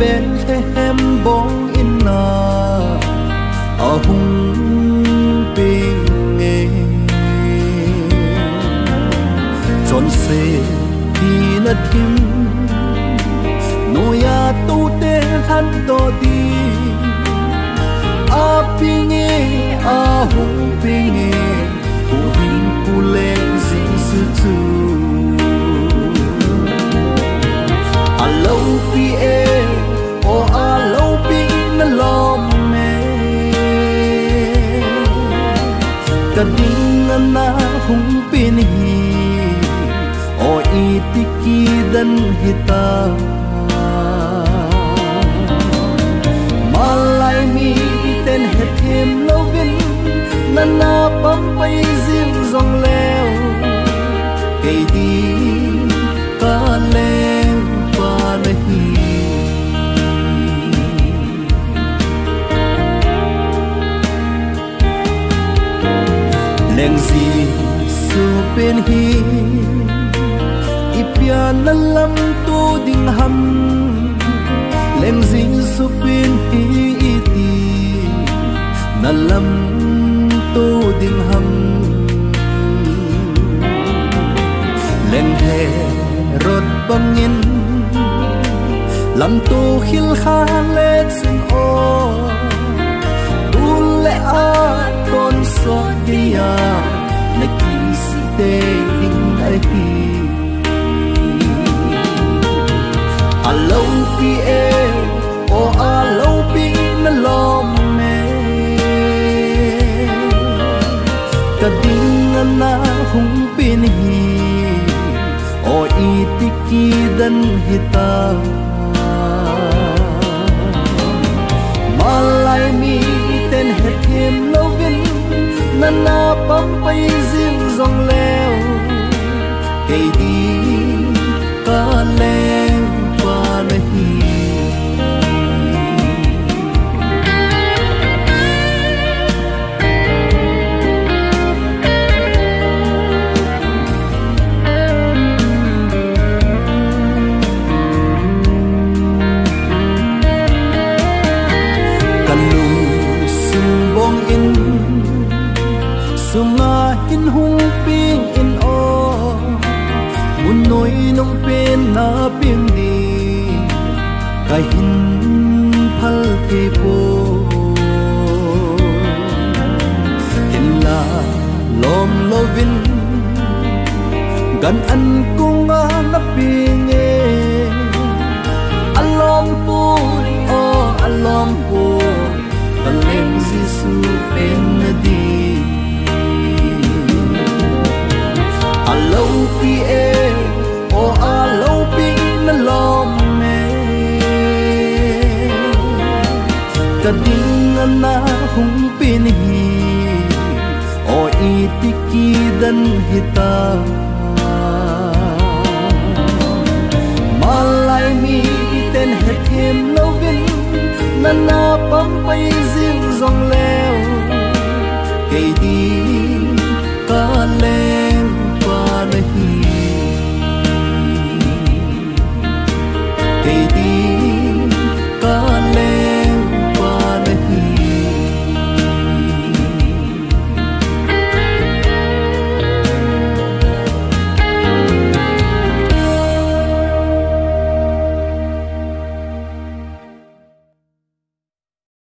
Bethlehem bong ina ahung pinge chọn se đi na thim noya tu te han to di a pinge ahung pinge hu hin pu leng zin su chu a lo pi e o a lo pi na lom me ka ding na hung pin hi o itiki dan hita malai mi ten het hem lovin na pam pai zin zong leo kei di ka leng pa nahi leng zi su pen hi ipian na lam tu ding ham leng zi su pen hi iti na lam tu ding ham leng he rot bangin lam tu khil kha le sin o tu le a kon so dia na ki si te ding ai hi a lo pi e o a lo pi na lom me ka ding na hung pin hi o itiki dan hita malai mi ten het hem lovin na pam pai zin zong leo kei di ka leng pa nahi sunga hin hung ping in o mun noi nong pen na ping di ka hin phal te po hin la lom lovin gan an kunga na ping e alom pu o alom pu ka leng si su pen na di a lo pi e o a lo pi na lom me ka ding na hung pin hi o itiki dan hita malai mi ten het hem